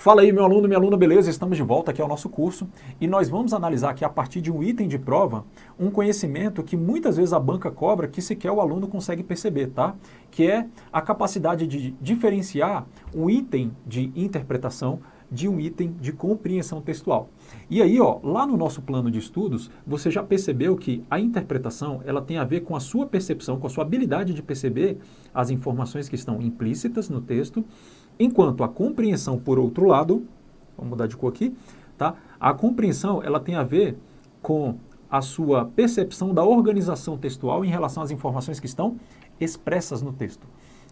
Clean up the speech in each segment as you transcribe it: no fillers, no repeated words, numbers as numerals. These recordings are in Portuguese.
Fala aí, meu aluno, minha aluna, beleza? Estamos de volta aqui ao nosso curso e nós vamos analisar aqui a partir de um item de prova um conhecimento que muitas vezes a banca cobra que sequer o aluno consegue perceber, tá? Que é a capacidade de diferenciar um item de interpretação de um item de compreensão textual. E aí, ó, lá no nosso plano de estudos, você já percebeu que a interpretação, ela tem a ver com a sua percepção, com a sua habilidade de perceber as informações que estão implícitas no texto, enquanto a compreensão, por outro lado, vamos mudar de cor aqui, tá? A compreensão, ela tem a ver com a sua percepção da organização textual em relação às informações que estão expressas no texto.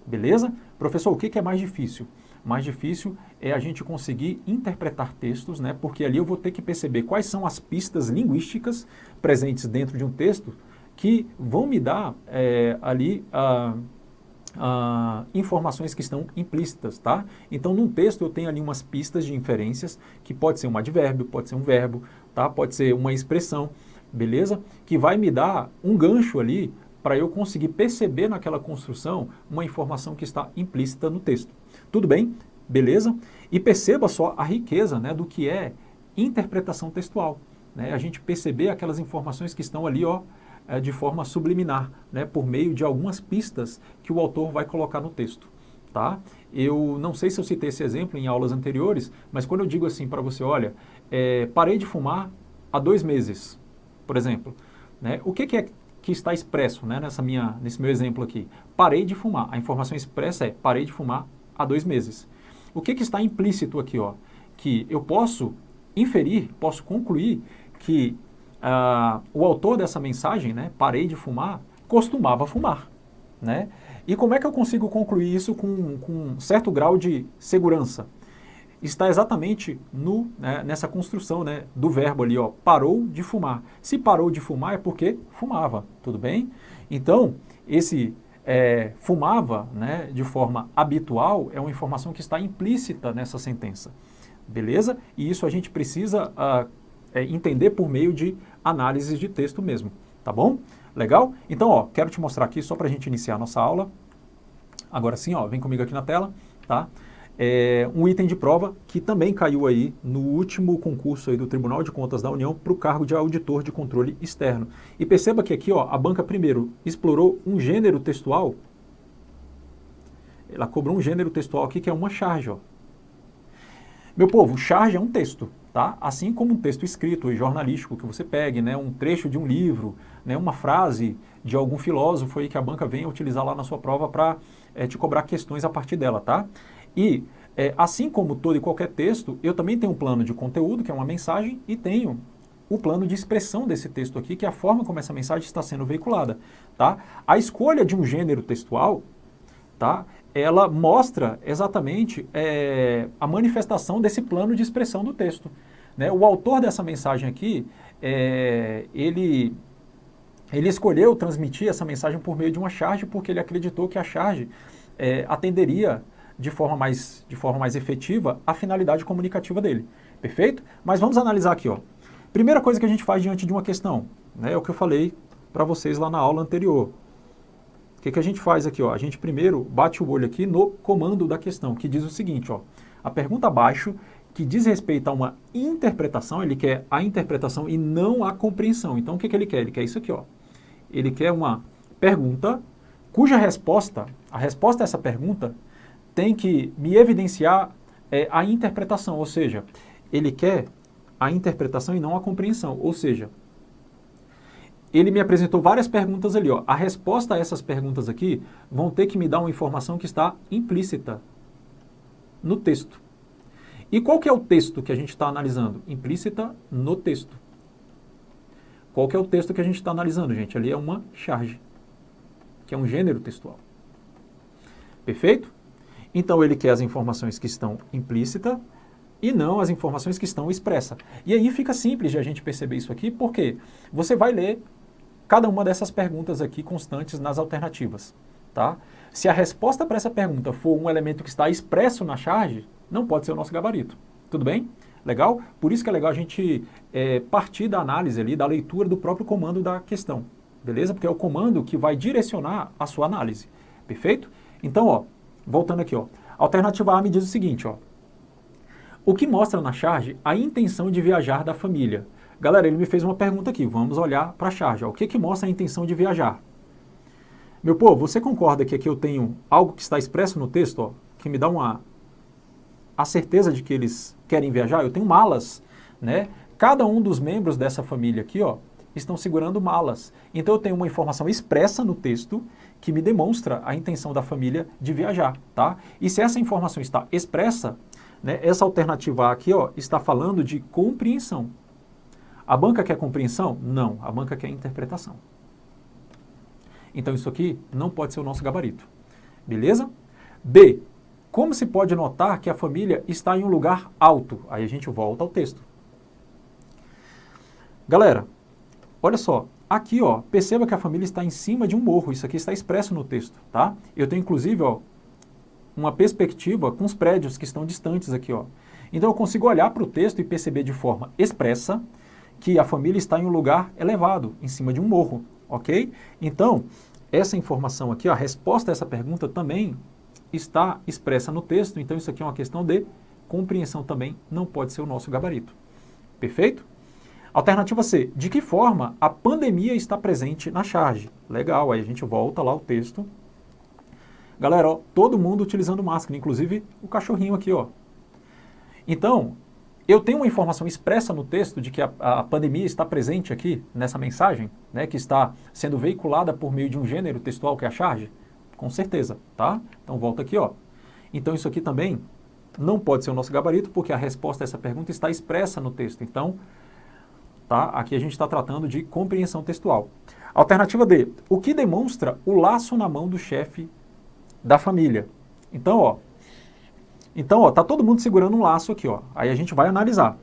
Beleza? Professor, o que é mais difícil? Mais difícil é a gente conseguir interpretar textos, né? Porque ali eu vou ter que perceber quais são as pistas linguísticas presentes dentro de um texto que vão me dar informações que estão implícitas, tá? Então, num texto eu tenho ali umas pistas de inferências, que pode ser um advérbio, pode ser um verbo, tá? Pode ser uma expressão, beleza? Que vai me dar um gancho ali para eu conseguir perceber naquela construção uma informação que está implícita no texto. Tudo bem? Beleza? E perceba só a riqueza, né, do que é interpretação textual, né? A gente perceber aquelas informações que estão ali, ó, de forma subliminar, né, por meio de algumas pistas que o autor vai colocar no texto, tá? Eu não sei se eu citei esse exemplo em aulas anteriores, mas quando eu digo assim para você, olha, parei de fumar há 2 meses, por exemplo, né? O que é que está expresso, né, nesse meu exemplo aqui? Parei de fumar. A informação expressa é parei de fumar há 2 meses. O que está implícito aqui, ó? Que eu posso inferir, posso concluir que o autor dessa mensagem, né, parei de fumar, costumava fumar, né? E como é que eu consigo concluir isso com um certo grau de segurança? Está exatamente nessa construção, né, do verbo ali, ó, parou de fumar. Se parou de fumar é porque fumava, tudo bem? Então, esse fumava, né, de forma habitual é uma informação que está implícita nessa sentença, beleza? E isso a gente precisa entender por meio de análise de texto mesmo, tá bom? Legal? Então, ó, quero te mostrar aqui só para a gente iniciar a nossa aula. Agora sim, ó, vem comigo aqui na tela, tá? Um item de prova que também caiu aí no último concurso aí do Tribunal de Contas da União para o cargo de auditor de controle externo. E perceba que aqui, ó, a banca primeiro explorou um gênero textual. Ela cobrou um gênero textual aqui que é uma charge, ó. Meu povo, charge é um texto, tá? Assim como um texto escrito e jornalístico que você pegue, né, um trecho de um livro, né, uma frase de algum filósofo aí que a banca venha utilizar lá na sua prova para te cobrar questões a partir dela, tá? E assim como todo e qualquer texto, eu também tenho um plano de conteúdo, que é uma mensagem, e tenho o plano de expressão desse texto aqui, que é a forma como essa mensagem está sendo veiculada, tá? A escolha de um gênero textual, tá? Ela mostra exatamente a manifestação desse plano de expressão do texto, né? O autor dessa mensagem aqui, ele escolheu transmitir essa mensagem por meio de uma charge porque ele acreditou que a charge atenderia de forma mais efetiva a finalidade comunicativa dele. Perfeito? Mas vamos analisar aqui, ó. Primeira coisa que a gente faz diante de uma questão, né, é o que eu falei para vocês lá na aula anterior. O que a gente faz aqui, ó? A gente primeiro bate o olho aqui no comando da questão, que diz o seguinte, ó. A pergunta abaixo, que diz respeito a uma interpretação, ele quer a interpretação e não a compreensão. Então, o que ele quer? Ele quer isso aqui, ó. Ele quer uma pergunta cuja resposta, a resposta a essa pergunta, tem que me evidenciar a interpretação, ou seja, ele quer a interpretação e não a compreensão, ou seja, ele me apresentou várias perguntas ali, ó. A resposta a essas perguntas aqui vão ter que me dar uma informação que está implícita no texto. E qual que é o texto que a gente está analisando? Implícita no texto. Qual que é o texto que a gente está analisando, gente? Ali é uma charge, que é um gênero textual. Perfeito? Então, ele quer as informações que estão implícitas e não as informações que estão expressas. E aí fica simples de a gente perceber isso aqui, porque você vai ler cada uma dessas perguntas aqui constantes nas alternativas, tá? Se a resposta para essa pergunta for um elemento que está expresso na charge, não pode ser o nosso gabarito. Tudo bem? Legal? Por isso que é legal a gente partir da análise ali, da leitura do próprio comando da questão. Beleza? Porque é o comando que vai direcionar a sua análise. Perfeito? Então, ó, voltando aqui, ó. A alternativa A me diz o seguinte, ó. o que mostra na charge a intenção de viajar da família. Galera, ele me fez uma pergunta aqui, vamos olhar para a charge. Ó. O que mostra a intenção de viajar? Meu povo, você concorda que aqui eu tenho algo que está expresso no texto, ó, que me dá a certeza de que eles querem viajar? Eu tenho malas, né? Cada um dos membros dessa família aqui, ó, estão segurando malas. Então eu tenho uma informação expressa no texto que me demonstra a intenção da família de viajar, tá? E se essa informação está expressa, né, essa alternativa A aqui, ó, está falando de compreensão. A banca quer compreensão? Não, a banca quer interpretação. Então isso aqui não pode ser o nosso gabarito. Beleza? B. Como se pode notar que a família está em um lugar alto? Aí a gente volta ao texto. Galera, olha só, aqui ó, perceba que a família está em cima de um morro, isso aqui está expresso no texto, tá? Eu tenho inclusive ó, uma perspectiva com os prédios que estão distantes aqui, ó. Então eu consigo olhar para o texto e perceber de forma expressa que a família está em um lugar elevado, em cima de um morro, ok? Então, essa informação aqui, ó, a resposta a essa pergunta também está expressa no texto, então isso aqui é uma questão de compreensão também, não pode ser o nosso gabarito. Perfeito? Alternativa C, de que forma a pandemia está presente na charge? Legal, aí a gente volta lá ao texto. Galera, ó, todo mundo utilizando máscara, inclusive o cachorrinho aqui, ó. Então, eu tenho uma informação expressa no texto de que a pandemia está presente aqui nessa mensagem, né, que está sendo veiculada por meio de um gênero textual que é a charge? Com certeza, tá? Então volta aqui, ó. Então isso aqui também não pode ser o nosso gabarito, porque a resposta a essa pergunta está expressa no texto. Então, tá? Aqui a gente está tratando de compreensão textual. Alternativa D. O que demonstra o laço na mão do chefe da família? Então, ó, tá todo mundo segurando um laço aqui, ó. Aí a gente vai analisar.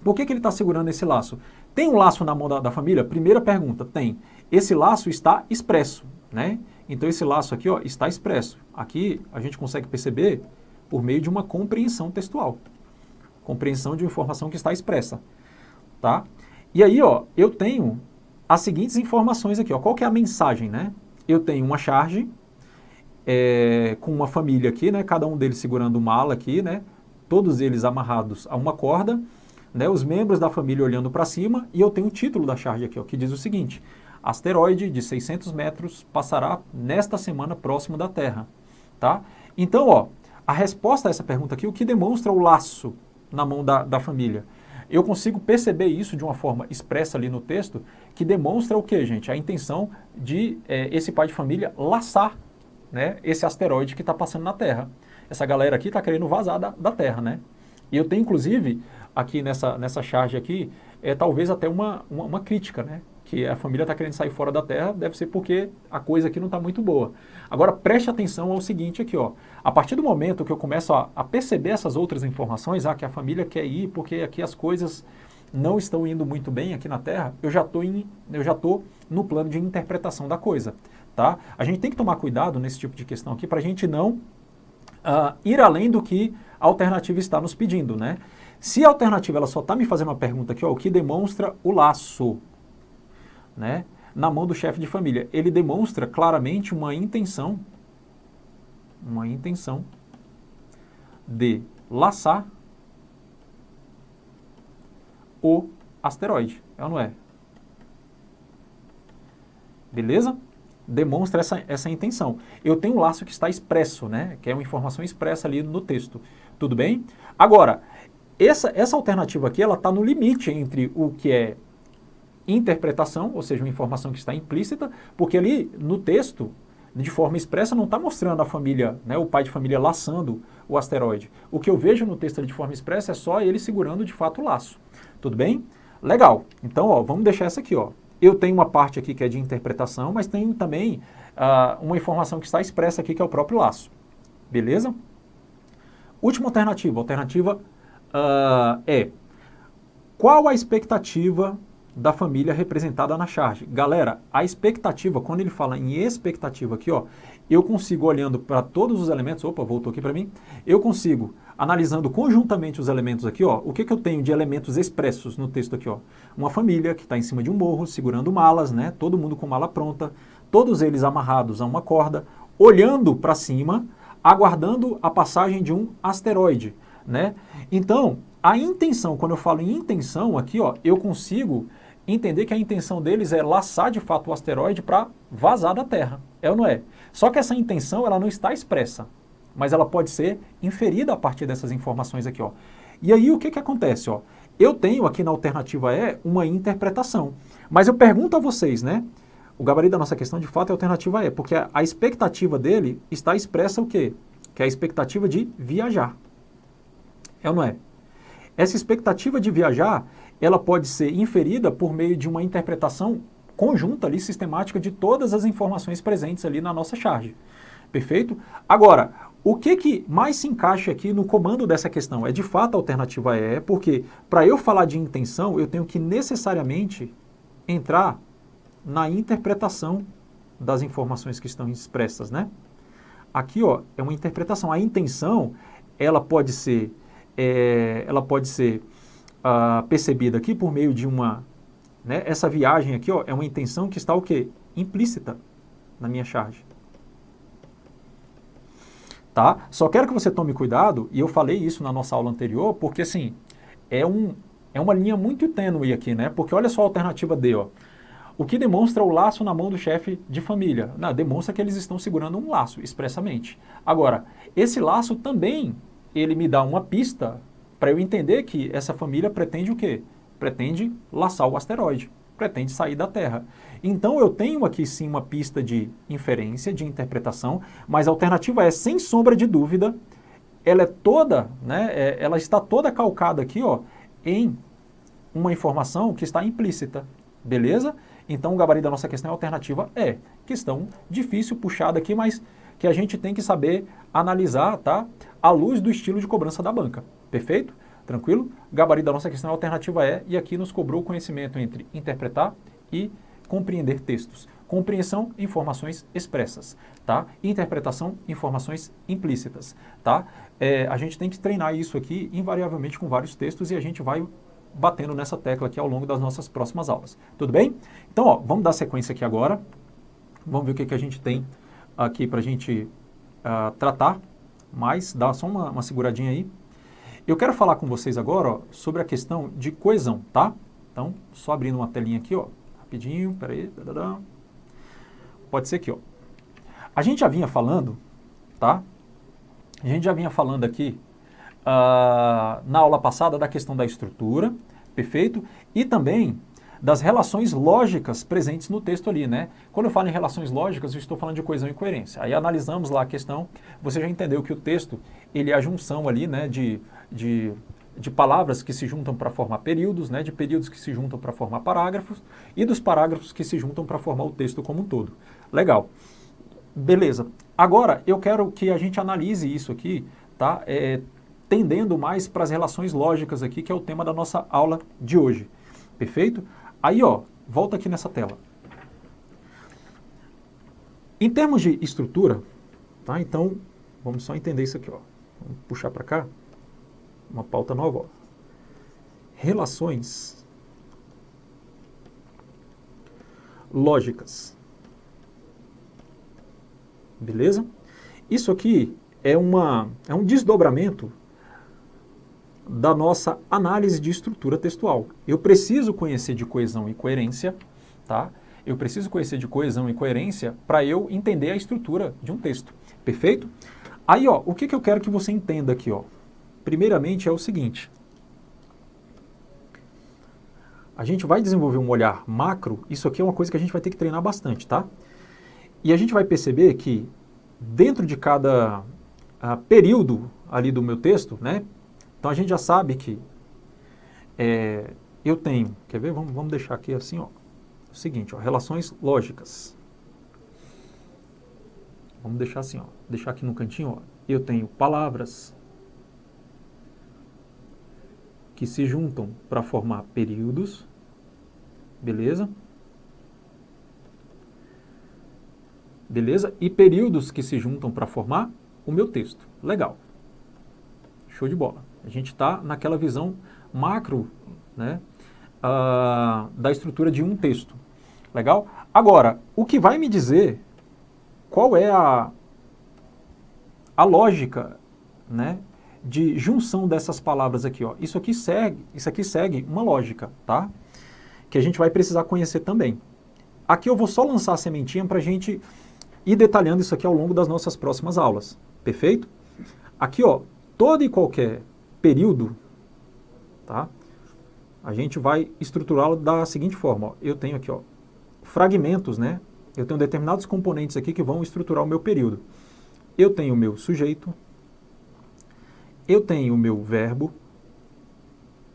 Por que ele está segurando esse laço? Tem um laço na mão da família? Primeira pergunta, tem. Esse laço está expresso, né? Então esse laço aqui, ó, está expresso. Aqui a gente consegue perceber por meio de uma compreensão textual. Compreensão de informação que está expressa. Tá? E aí, ó, eu tenho as seguintes informações aqui, ó. Qual que é a mensagem, né? Eu tenho uma charge com uma família aqui, né? Cada um deles segurando uma ala aqui, né? Todos eles amarrados a uma corda, né? Os membros da família olhando para cima, e eu tenho o título da charge aqui, ó, que diz o seguinte: asteroide de 600 metros passará nesta semana próximo da Terra, tá? Então, ó, a resposta a essa pergunta aqui, o que demonstra o laço na mão da família? Eu consigo perceber isso de uma forma expressa ali no texto, que demonstra o quê, gente? A intenção de esse pai de família laçar, né, esse asteroide que está passando na Terra. Essa galera aqui está querendo vazar da Terra, né? E eu tenho, inclusive, aqui nessa charge aqui, talvez até uma crítica, né? Que a família está querendo sair fora da Terra, deve ser porque a coisa aqui não está muito boa. Agora, preste atenção ao seguinte aqui, ó. A partir do momento que eu começo a perceber essas outras informações, que a família quer ir porque aqui as coisas não estão indo muito bem aqui na Terra, eu já estou no plano de interpretação da coisa, tá? A gente tem que tomar cuidado nesse tipo de questão aqui para a gente não ir além do que a alternativa está nos pedindo, né? Se a alternativa ela só está me fazendo uma pergunta aqui, ó, o que demonstra o laço, né, na mão do chefe de família, ele demonstra claramente uma intenção de laçar o asteroide, é ou não é? Beleza? Demonstra essa intenção. Eu tenho um laço que está expresso, né, que é uma informação expressa ali no texto. Tudo bem? Agora, essa alternativa aqui, ela está no limite entre o que é interpretação, ou seja, uma informação que está implícita, porque ali no texto, de forma expressa, não está mostrando a família, né, o pai de família laçando o asteroide. O que eu vejo no texto ali de forma expressa é só ele segurando de fato o laço. Tudo bem? Legal. Então, ó, vamos deixar essa aqui, ó. Eu tenho uma parte aqui que é de interpretação, mas tenho também uma informação que está expressa aqui, que é o próprio laço. Beleza? Última alternativa. Alternativa qual a expectativa da família representada na charge? Galera, a expectativa, quando ele fala em expectativa aqui, ó, eu consigo, olhando para todos os elementos, opa, voltou aqui para mim, eu consigo, analisando conjuntamente os elementos aqui, ó, o que eu tenho de elementos expressos no texto aqui, ó? Uma família que está em cima de um morro, segurando malas, né? Todo mundo com mala pronta, todos eles amarrados a uma corda, olhando para cima, aguardando a passagem de um asteroide. né? Então, a intenção, quando eu falo em intenção aqui, ó, eu consigo entender que a intenção deles é laçar de fato o asteroide para vazar da Terra. É ou não é? Só que essa intenção ela não está expressa, mas ela pode ser inferida a partir dessas informações aqui, ó. E aí o que que acontece, ó? Eu tenho aqui na alternativa E uma interpretação, mas eu pergunto a vocês, né? O gabarito da nossa questão de fato é a alternativa E, porque a expectativa dele está expressa o quê? Que é a expectativa de viajar. É ou não é? Essa expectativa de viajar, ela pode ser inferida por meio de uma interpretação conjunta ali, sistemática de todas as informações presentes ali na nossa charge. Perfeito? Agora, o que mais se encaixa aqui no comando dessa questão? É de fato a alternativa E, porque para eu falar de intenção, eu tenho que necessariamente entrar na interpretação das informações que estão expressas, né? Aqui, ó, é uma interpretação. A intenção, ela pode ser percebida aqui por meio de uma, né, essa viagem aqui, ó, é uma intenção que está o quê? Implícita na minha charge. Tá? Só quero que você tome cuidado, e eu falei isso na nossa aula anterior, porque assim, é uma linha muito tênue aqui, né? Porque olha só a alternativa D, ó. O que demonstra o laço na mão do chefe de família? Não, demonstra que eles estão segurando um laço, expressamente. Agora, esse laço também, ele me dá uma pista para eu entender que essa família pretende o quê? Pretende laçar o asteroide, pretende sair da Terra. Então eu tenho aqui sim uma pista de inferência, de interpretação, mas a alternativa é, sem sombra de dúvida, ela é toda, né, ela está toda calcada aqui, ó, em uma informação que está implícita, beleza? Então o gabarito da nossa questão é a alternativa E. Questão difícil, puxada aqui, mas que a gente tem que saber analisar, tá? À luz do estilo de cobrança da banca. Perfeito? Tranquilo? Gabarito da nossa questão é a alternativa E, e aqui nos cobrou o conhecimento entre interpretar e compreender textos. Compreensão, informações expressas, tá? Interpretação, informações implícitas, tá? A gente tem que treinar isso aqui invariavelmente com vários textos e a gente vai batendo nessa tecla aqui ao longo das nossas próximas aulas. Tudo bem? Então, ó, vamos dar sequência aqui agora. Vamos ver o que a gente tem aqui para a gente tratar, mas dá só uma seguradinha aí. Eu quero falar com vocês agora, ó, sobre a questão de coesão, tá? Então, só abrindo uma telinha aqui, ó, rapidinho, peraí. Pode ser aqui, ó. A gente já vinha falando, tá? A gente já vinha falando aqui na aula passada da questão da estrutura, perfeito? E também das relações lógicas presentes no texto ali, né? Quando eu falo em relações lógicas, eu estou falando de coesão e coerência. Aí analisamos lá a questão, você já entendeu que o texto, ele é a junção ali, né, de palavras que se juntam para formar períodos, né, de períodos que se juntam para formar parágrafos, e dos parágrafos que se juntam para formar o texto como um todo. Legal. Beleza. Agora, eu quero que a gente analise isso aqui, tá? Tendendo mais para as relações lógicas aqui, que é o tema da nossa aula de hoje. Perfeito? Aí, ó, volta aqui nessa tela. Em termos de estrutura, tá? Então, vamos só entender isso aqui, ó. Vamos puxar para cá. Uma pauta nova, ó. Relações lógicas. Beleza? Isso aqui é um desdobramento da nossa análise de estrutura textual. Eu preciso conhecer de coesão e coerência, tá? Eu preciso conhecer de coesão e coerência para eu entender a estrutura de um texto. Perfeito? Aí, ó, o que eu quero que você entenda aqui, ó? Primeiramente é o seguinte. A gente vai desenvolver um olhar macro, isso aqui é uma coisa que a gente vai ter que treinar bastante, tá? E a gente vai perceber que dentro de cada período ali do meu texto, né? Então a gente já sabe que eu tenho, quer ver? Vamos deixar aqui assim, ó, o seguinte, ó, relações lógicas. Vamos deixar assim, ó, deixar aqui no cantinho, ó, eu tenho palavras que se juntam para formar períodos, beleza? Beleza? E períodos que se juntam para formar o meu texto. Legal. Show de bola. A gente está naquela visão macro, né, da estrutura de um texto. Legal? Agora, o que vai me dizer qual é a lógica, né, de junção dessas palavras aqui, ó. Isso aqui segue uma lógica, tá? Que a gente vai precisar conhecer também. Aqui eu vou só lançar a sementinha para a gente ir detalhando isso aqui ao longo das nossas próximas aulas, perfeito? Aqui, ó, todo e qualquer período, tá? A gente vai estruturá-lo da seguinte forma, ó. Eu tenho aqui, ó, fragmentos, né? Eu tenho determinados componentes aqui que vão estruturar o meu período. Eu tenho o meu sujeito, eu tenho o meu verbo,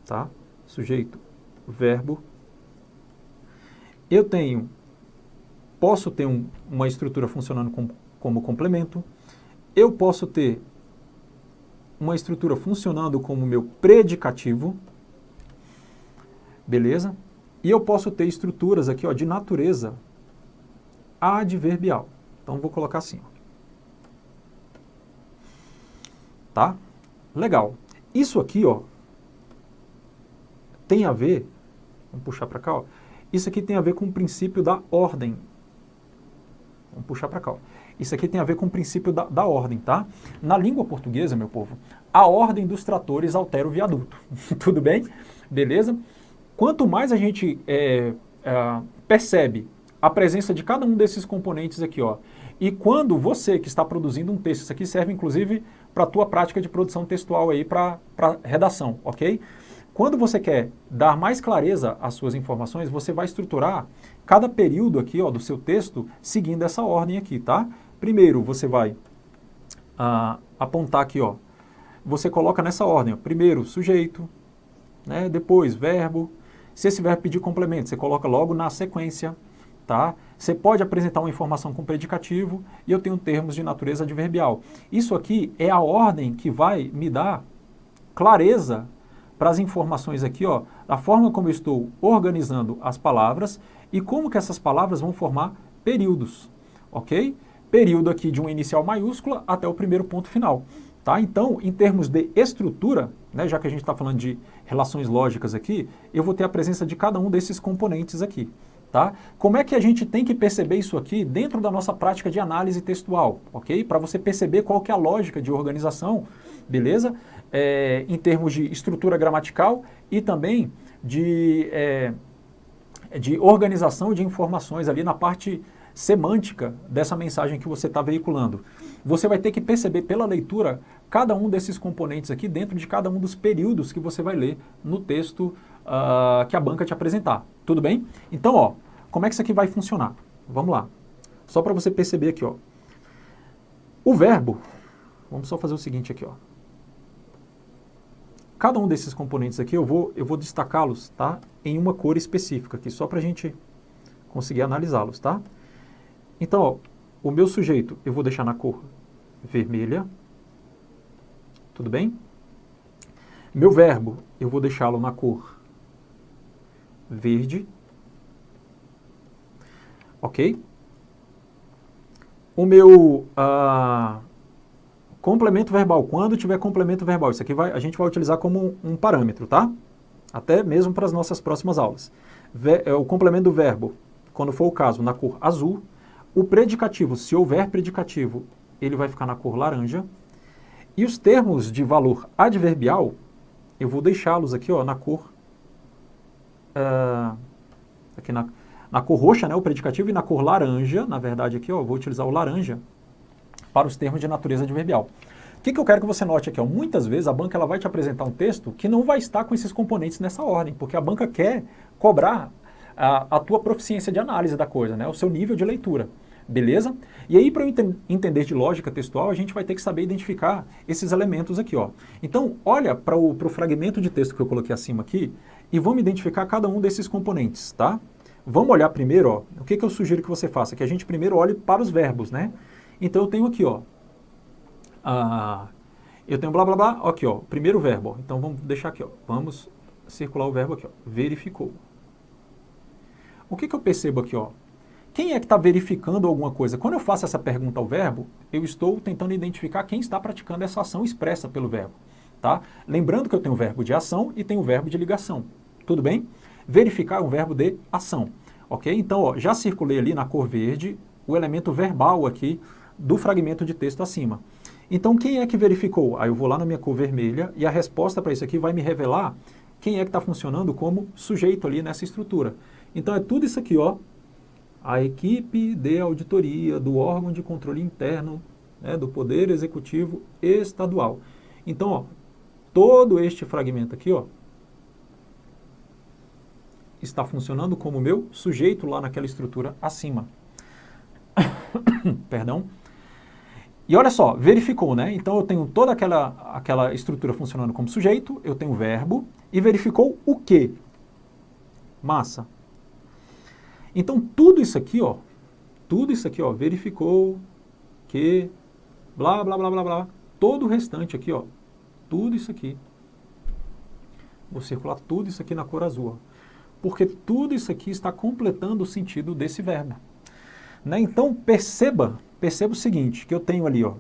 tá? Sujeito, verbo. Eu posso ter uma estrutura funcionando como complemento. Eu posso ter uma estrutura funcionando como meu predicativo. Beleza? E eu posso ter estruturas aqui, ó, de natureza adverbial. Então, vou colocar assim, ó. Tá? Legal. Isso aqui, ó, tem a ver, vamos puxar para cá, ó. Isso aqui tem a ver com o princípio da ordem. Vamos puxar para cá, ó. Isso aqui tem a ver com o princípio da ordem, tá? Na língua portuguesa, meu povo, a ordem dos tratores altera o viaduto. Tudo bem? Beleza? Quanto mais a gente percebe a presença de cada um desses componentes aqui, ó, e quando você que está produzindo um texto, isso aqui serve inclusive para a tua prática de produção textual aí, para redação, ok? Quando você quer dar mais clareza às suas informações, você vai estruturar cada período aqui, ó, do seu texto seguindo essa ordem aqui, tá? Primeiro, você vai apontar aqui, ó, você coloca nessa ordem, ó, primeiro sujeito, né, depois verbo. Se esse verbo pedir complemento, você coloca logo na sequência, tá? Você pode apresentar uma informação com predicativo e eu tenho termos de natureza adverbial. Isso aqui é a ordem que vai me dar clareza para as informações aqui, ó, da forma como eu estou organizando as palavras e como que essas palavras vão formar períodos, ok? Período aqui de uma inicial maiúscula até o primeiro ponto final, tá? Então, em termos de estrutura, né, já que a gente está falando de relações lógicas aqui, eu vou ter a presença de cada um desses componentes aqui, tá? Como é que a gente tem que perceber isso aqui dentro da nossa prática de análise textual, ok? Para você perceber qual que é a lógica de organização, beleza? Em termos de estrutura gramatical e também de organização de informações ali na parte semântica dessa mensagem que você está veiculando. Você vai ter que perceber pela leitura cada um desses componentes aqui dentro de cada um dos períodos que você vai ler no texto que a banca te apresentar. Tudo bem? Então, ó, como é que isso aqui vai funcionar? Vamos lá. Só para você perceber aqui, ó. O verbo, vamos só fazer o seguinte aqui, ó. Cada um desses componentes aqui eu vou destacá-los, tá? Em uma cor específica aqui, só para a gente conseguir analisá-los, tá? Então, ó, o meu sujeito eu vou deixar na cor vermelha, tudo bem? Meu verbo eu vou deixá-lo na cor verde, ok? O meu complemento verbal, quando tiver complemento verbal, isso aqui a gente vai utilizar como um parâmetro, tá? Até mesmo para as nossas próximas aulas. O complemento do verbo, quando for o caso, na cor azul. O predicativo, se houver predicativo, ele vai ficar na cor laranja. E os termos de valor adverbial, eu vou deixá-los aqui, ó, na cor aqui na cor roxa, né, o predicativo, e na cor laranja, na verdade aqui, ó, eu vou utilizar o laranja para os termos de natureza adverbial. O que eu quero que você note aqui? Ó, muitas vezes a banca ela vai te apresentar um texto que não vai estar com esses componentes nessa ordem, porque a banca quer cobrar a tua proficiência de análise da coisa, né, o seu nível de leitura. Beleza? E aí, para eu entender de lógica textual, a gente vai ter que saber identificar esses elementos aqui, ó. Então, olha para o fragmento de texto que eu coloquei acima aqui e vamos identificar cada um desses componentes, tá? Vamos olhar primeiro, ó, o que eu sugiro que você faça? Que a gente primeiro olhe para os verbos, né? Então, eu tenho aqui, ó, eu tenho blá, blá, blá, aqui, ó, primeiro verbo, ó. Então, vamos deixar aqui, ó, vamos circular o verbo aqui, ó, verificou. O que eu percebo aqui, ó? Quem é que está verificando alguma coisa? Quando eu faço essa pergunta ao verbo, eu estou tentando identificar quem está praticando essa ação expressa pelo verbo, tá? Lembrando que eu tenho o verbo de ação e tenho o verbo de ligação, tudo bem? Verificar é um verbo de ação, ok? Então, ó, já circulei ali na cor verde o elemento verbal aqui do fragmento de texto acima. Então, quem é que verificou? Aí eu vou lá na minha cor vermelha e a resposta para isso aqui vai me revelar quem é que está funcionando como sujeito ali nessa estrutura. Então, é tudo isso aqui, ó. A equipe de auditoria do órgão de controle interno, né, do Poder Executivo Estadual. Então, ó, todo este fragmento aqui, ó, está funcionando como meu sujeito lá naquela estrutura acima. Perdão. E olha só, verificou, né? Então eu tenho toda aquela estrutura funcionando como sujeito, eu tenho o verbo, e verificou o quê? Massa. Então tudo isso aqui, ó, verificou que, blá, blá, blá, blá, blá, todo o restante aqui, ó, tudo isso aqui. Vou circular tudo isso aqui na cor azul, ó, porque tudo isso aqui está completando o sentido desse verbo. Né? Então perceba o seguinte, que eu tenho ali, ó,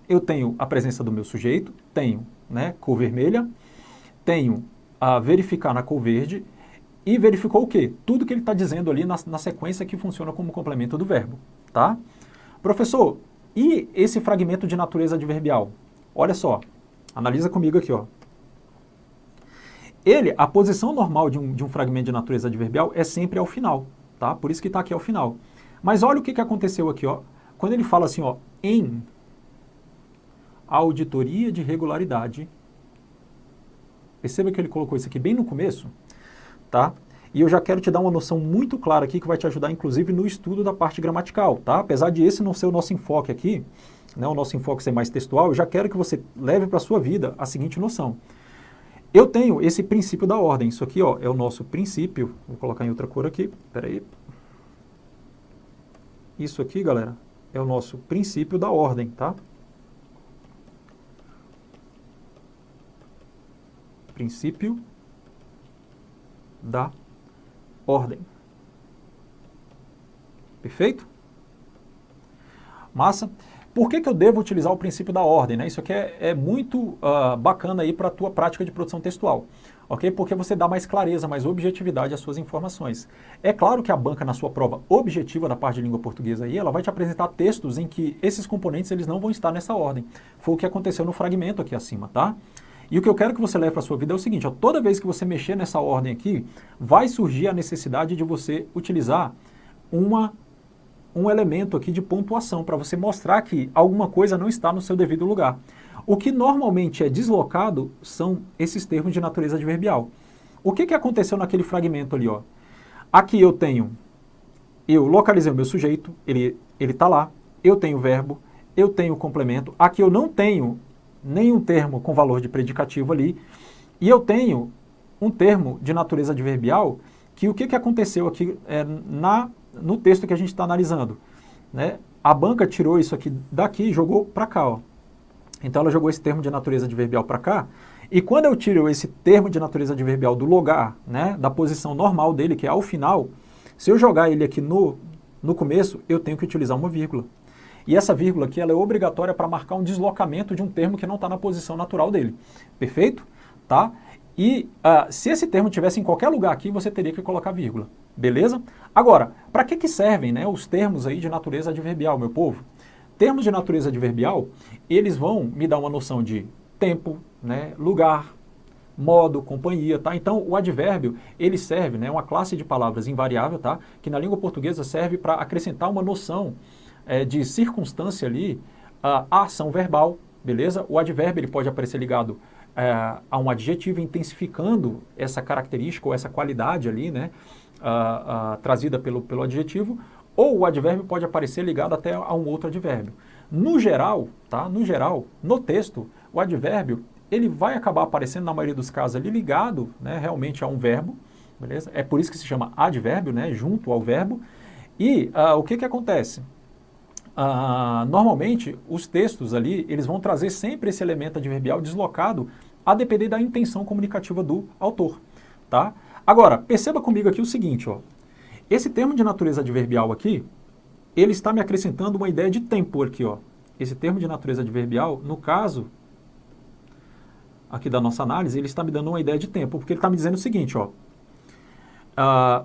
eu tenho a presença do meu sujeito, tenho, né, cor vermelha, tenho a verificar na cor verde, e verificou o quê? Tudo que ele está dizendo ali na sequência que funciona como complemento do verbo, tá? Professor, e esse fragmento de natureza adverbial? Olha só, analisa comigo aqui, ó. A posição normal de um fragmento de natureza adverbial é sempre ao final, tá? Por isso que está aqui ao final. Mas olha o que aconteceu aqui, ó. Quando ele fala assim, ó, em auditoria de regularidade, perceba que ele colocou isso aqui bem no começo, tá? E eu já quero te dar uma noção muito clara aqui que vai te ajudar, inclusive, no estudo da parte gramatical, tá? Apesar de esse não ser o nosso enfoque aqui, né, o nosso enfoque ser mais textual, eu já quero que você leve para a sua vida a seguinte noção. Eu tenho esse princípio da ordem. Isso aqui, ó, é o nosso princípio. Vou colocar em outra cor aqui. Espera aí. Isso aqui, galera, é o nosso princípio da ordem, tá? Princípio da ordem. Perfeito? Massa. Por que eu devo utilizar o princípio da ordem? Né? Isso aqui é muito bacana aí para a tua prática de produção textual. Okay? Porque você dá mais clareza, mais objetividade às suas informações. É claro que a banca, na sua prova objetiva da parte de língua portuguesa, aí, ela vai te apresentar textos em que esses componentes eles não vão estar nessa ordem. Foi o que aconteceu no fragmento aqui acima, tá? E o que eu quero que você leve para a sua vida é o seguinte, ó, toda vez que você mexer nessa ordem aqui, vai surgir a necessidade de você utilizar um elemento aqui de pontuação para você mostrar que alguma coisa não está no seu devido lugar. O que normalmente é deslocado são esses termos de natureza adverbial. O que aconteceu naquele fragmento ali? Ó? Aqui eu localizei o meu sujeito, ele está lá, eu tenho o verbo, eu tenho o complemento, aqui eu não tenho nenhum termo com valor de predicativo ali, e eu tenho um termo de natureza adverbial que o que aconteceu aqui no texto que a gente está analisando, né? A banca tirou isso aqui daqui e jogou para cá, ó. Então ela jogou esse termo de natureza adverbial para cá, e quando eu tiro esse termo de natureza adverbial do lugar, né, da posição normal dele, que é ao final, se eu jogar ele aqui no começo, eu tenho que utilizar uma vírgula. E essa vírgula aqui ela é obrigatória para marcar um deslocamento de um termo que não está na posição natural dele. Perfeito? Tá? E se esse termo tivesse em qualquer lugar aqui, você teria que colocar vírgula. Beleza? Agora, para que servem, né, os termos aí de natureza adverbial, meu povo? Termos de natureza adverbial, eles vão me dar uma noção de tempo, né, lugar, modo, companhia, tá? Então, o advérbio, ele serve, né, uma classe de palavras invariável, tá? Que na língua portuguesa serve para acrescentar uma noção de circunstância ali à ação verbal, beleza? O advérbio ele pode aparecer ligado a um adjetivo, intensificando essa característica ou essa qualidade ali, né, trazida pelo adjetivo, ou o advérbio pode aparecer ligado até a um outro advérbio. No geral, tá? No texto, o advérbio ele vai acabar aparecendo, na maioria dos casos, ali ligado, né, realmente a um verbo, beleza? É por isso que se chama advérbio, né, junto ao verbo. E o que acontece? Normalmente, os textos ali, eles vão trazer sempre esse elemento adverbial deslocado a depender da intenção comunicativa do autor, tá? Agora, perceba comigo aqui o seguinte, ó. Esse termo de natureza adverbial aqui, ele está me acrescentando uma ideia de tempo aqui, ó. Esse termo de natureza adverbial, no caso aqui da nossa análise, ele está me dando uma ideia de tempo, porque ele está me dizendo o seguinte, ó.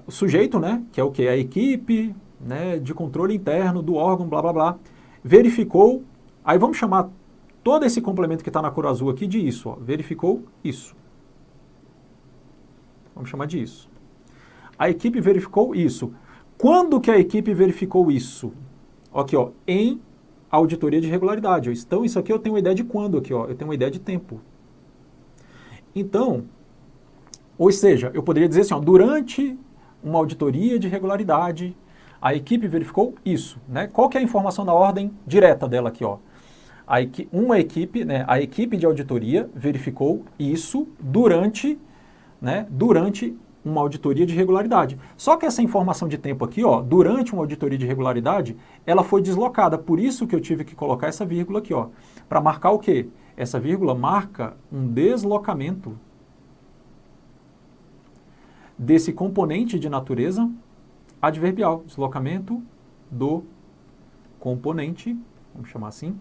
O sujeito, né, que é o quê? A equipe, né, de controle interno do órgão, blá, blá, blá, verificou, aí vamos chamar todo esse complemento que está na cor azul aqui de isso, ó, verificou isso. Vamos chamar de isso. A equipe verificou isso. Quando que a equipe verificou isso? Aqui, ó, em auditoria de regularidade. Então, isso aqui eu tenho uma ideia de quando aqui, ó. Eu tenho uma ideia de tempo. Então, ou seja, eu poderia dizer assim, ó, durante uma auditoria de regularidade, a equipe verificou isso, né? Qual que é a informação da ordem direta dela aqui, ó? A equipe de auditoria verificou isso durante uma auditoria de regularidade. Só que essa informação de tempo aqui, ó, durante uma auditoria de regularidade, ela foi deslocada. Por isso que eu tive que colocar essa vírgula aqui, ó, para marcar o quê? Essa vírgula marca um deslocamento desse componente de natureza adverbial. Deslocamento do componente, vamos chamar assim,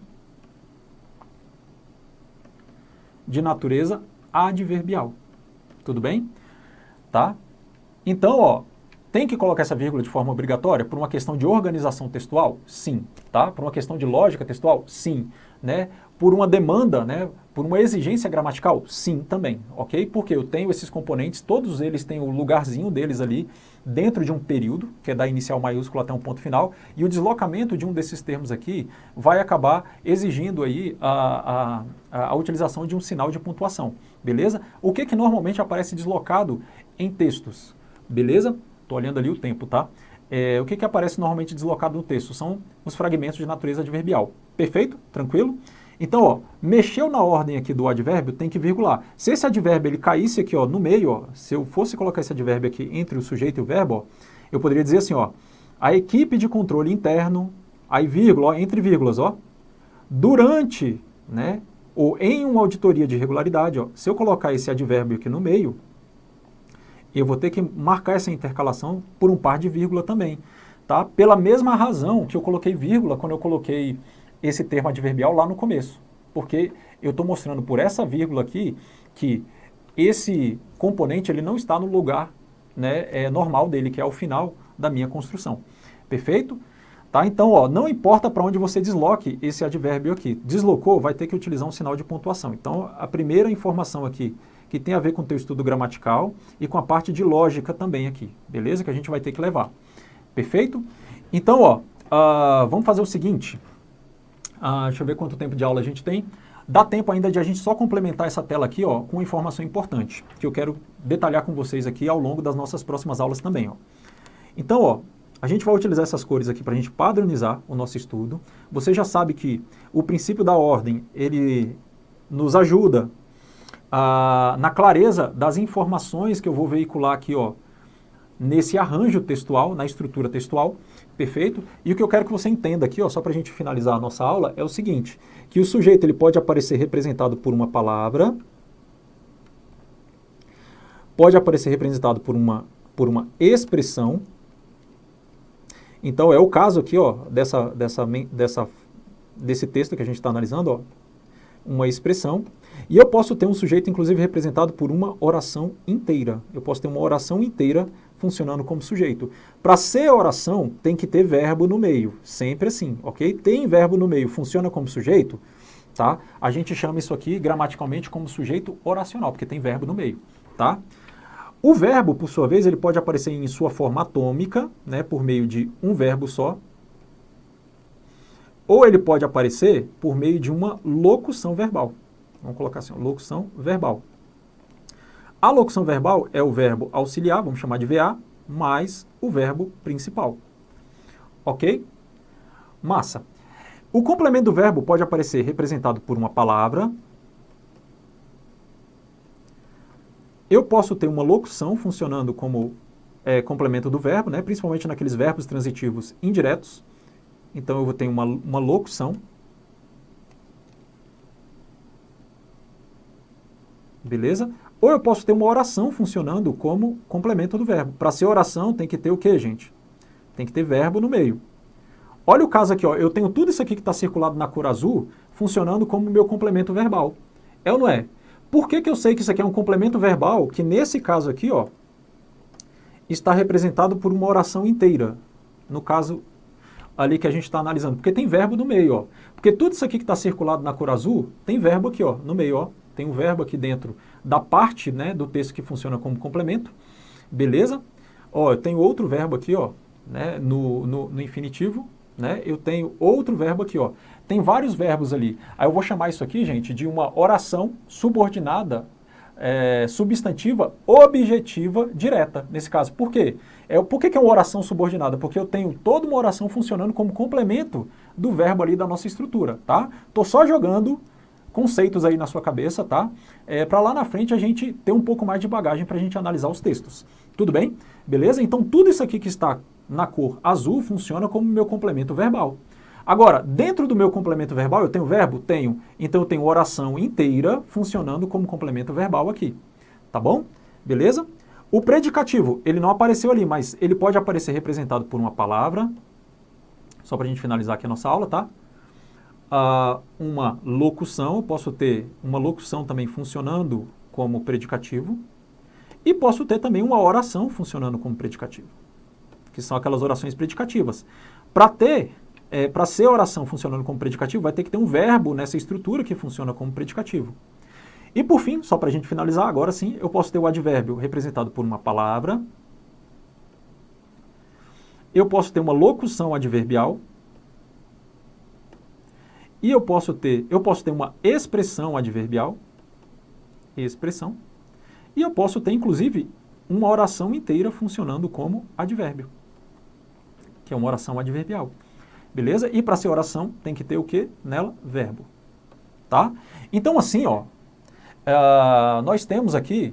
de natureza adverbial. Tudo bem? Tá? Então, ó, tem que colocar essa vírgula de forma obrigatória por uma questão de organização textual? Sim. Tá? Por uma questão de lógica textual? Sim. Né? Por uma demanda, né? Por uma exigência gramatical? Sim, também. Ok? Porque eu tenho esses componentes, todos eles têm o lugarzinho deles ali dentro de um período, que é da inicial maiúscula até um ponto final, e o deslocamento de um desses termos aqui vai acabar exigindo aí a utilização de um sinal de pontuação. Beleza? O que normalmente aparece deslocado em textos? Beleza? Estou olhando ali o tempo, tá? O que aparece normalmente deslocado no texto? São os fragmentos de natureza adverbial. Perfeito? Tranquilo? Então, ó, mexeu na ordem aqui do advérbio, tem que virgular. Se esse advérbio ele caísse aqui, ó, no meio, ó, se eu fosse colocar esse advérbio aqui entre o sujeito e o verbo, ó, eu poderia dizer assim, ó, a equipe de controle interno, aí vírgula, ó, entre vírgulas, ó, durante, né, ou em uma auditoria de regularidade, ó, se eu colocar esse advérbio aqui no meio, eu vou ter que marcar essa intercalação por um par de vírgula também, tá? Pela mesma razão que eu coloquei vírgula quando eu coloquei esse termo adverbial lá no começo, porque eu estou mostrando por essa vírgula aqui que esse componente ele não está no lugar, né, normal dele, que é o final da minha construção. Perfeito? Tá? Então, ó, não importa para onde você desloque esse advérbio aqui. Deslocou, vai ter que utilizar um sinal de pontuação. Então, a primeira informação aqui, que tem a ver com o teu estudo gramatical e com a parte de lógica também aqui, beleza? Que a gente vai ter que levar. Perfeito? Então, ó, vamos fazer o seguinte. Deixa eu ver quanto tempo de aula a gente tem. Dá tempo ainda de a gente só complementar essa tela aqui, ó, com uma informação importante, que eu quero detalhar com vocês aqui ao longo das nossas próximas aulas também, ó. Então, ó, a gente vai utilizar essas cores aqui para a gente padronizar o nosso estudo. Você já sabe que o princípio da ordem, ele nos ajuda na clareza das informações que eu vou veicular aqui, ó, nesse arranjo textual, na estrutura textual, perfeito? E o que eu quero que você entenda aqui, ó, só para a gente finalizar a nossa aula, é o seguinte, que o sujeito ele pode aparecer representado por uma palavra, pode aparecer representado por uma expressão. Então, é o caso aqui, ó, desse texto que a gente está analisando, ó, uma expressão. E eu posso ter um sujeito, inclusive, representado por uma oração inteira. Eu posso ter uma oração inteira funcionando como sujeito. Para ser oração, tem que ter verbo no meio. Sempre assim, ok? Tem verbo no meio, funciona como sujeito, tá? A gente chama isso aqui, gramaticalmente, como sujeito oracional, porque tem verbo no meio, tá? O verbo, por sua vez, ele pode aparecer em sua forma atômica, né, por meio de um verbo só, ou ele pode aparecer por meio de uma locução verbal. Vamos colocar assim, locução verbal. A locução verbal é o verbo auxiliar, vamos chamar de VA, mais o verbo principal. Ok? Massa. O complemento do verbo pode aparecer representado por uma palavra. Eu posso ter uma locução funcionando como complemento do verbo, né? Principalmente naqueles verbos transitivos indiretos. Então, eu vou ter uma locução. Beleza? Ou eu posso ter uma oração funcionando como complemento do verbo. Para ser oração, tem que ter o quê, gente? Tem que ter verbo no meio. Olha o caso aqui, ó. Eu tenho tudo isso aqui que está circulado na cor azul funcionando como meu complemento verbal. É ou não é? Por que eu sei que isso aqui é um complemento verbal, que nesse caso aqui, ó, está representado por uma oração inteira? No caso, ali que a gente está analisando, porque tem verbo no meio, ó. Porque tudo isso aqui que está circulado na cor azul, tem verbo aqui, ó, no meio, ó. Tem um verbo aqui dentro da parte, né, do texto que funciona como complemento, beleza? Ó, eu tenho outro verbo aqui, ó, né, no infinitivo, né? Eu tenho outro verbo aqui, ó. Tem vários verbos ali. Aí eu vou chamar isso aqui, gente, de uma oração subordinada, substantiva, objetiva, direta, nesse caso. Por quê? Por que é uma oração subordinada? Porque eu tenho toda uma oração funcionando como complemento do verbo ali da nossa estrutura, tá? Tô só jogando conceitos aí na sua cabeça, tá? Para lá na frente a gente ter um pouco mais de bagagem para a gente analisar os textos. Tudo bem? Beleza? Então tudo isso aqui que está na cor azul funciona como meu complemento verbal. Agora, dentro do meu complemento verbal eu tenho verbo? Tenho. Então eu tenho oração inteira funcionando como complemento verbal aqui. Tá bom? Beleza? O predicativo, ele não apareceu ali, mas ele pode aparecer representado por uma palavra, só para a gente finalizar aqui a nossa aula, tá? Uma locução, eu posso ter uma locução também funcionando como predicativo, e posso ter também uma oração funcionando como predicativo, que são aquelas orações predicativas. Para ser oração funcionando como predicativo, vai ter que ter um verbo nessa estrutura que funciona como predicativo. E por fim, só para a gente finalizar, agora sim, eu posso ter o advérbio representado por uma palavra, eu posso ter uma locução adverbial, e eu posso ter uma expressão adverbial, expressão, e eu posso ter, inclusive, uma oração inteira funcionando como advérbio, que é uma oração adverbial. Beleza? E para ser oração, tem que ter o quê? Nela, verbo. Tá? Então, assim, ó, nós temos aqui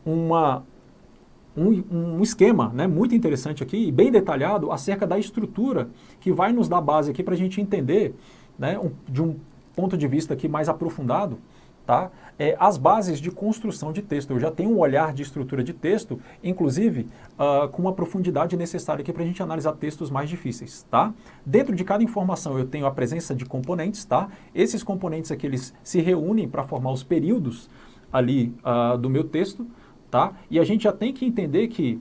um esquema, né, muito interessante aqui e bem detalhado acerca da estrutura que vai nos dar base aqui para a gente entender, né, de um ponto de vista aqui mais aprofundado, tá? As bases de construção de texto. Eu já tenho um olhar de estrutura de texto, inclusive com uma profundidade necessária aqui para a gente analisar textos mais difíceis, tá? Dentro de cada informação eu tenho a presença de componentes, tá? Esses componentes aqui, eles se reúnem para formar os períodos ali do meu texto, tá? E a gente já tem que entender que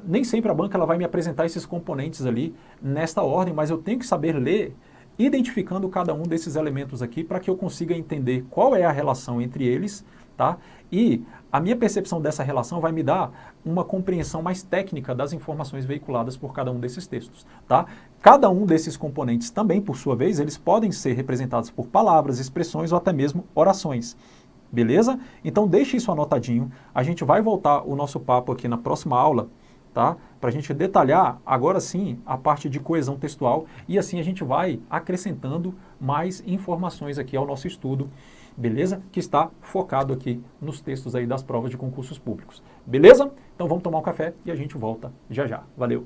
nem sempre a banca ela vai me apresentar esses componentes ali nesta ordem, mas eu tenho que saber ler identificando cada um desses elementos aqui para que eu consiga entender qual é a relação entre eles, tá? E a minha percepção dessa relação vai me dar uma compreensão mais técnica das informações veiculadas por cada um desses textos, tá? Cada um desses componentes também, por sua vez, eles podem ser representados por palavras, expressões ou até mesmo orações. Beleza? Então deixe isso anotadinho. A gente vai voltar o nosso papo aqui na próxima aula, tá? Para a gente detalhar, agora sim, a parte de coesão textual e assim a gente vai acrescentando mais informações aqui ao nosso estudo, beleza? Que está focado aqui nos textos aí das provas de concursos públicos, beleza? Então vamos tomar um café e a gente volta já já. Valeu!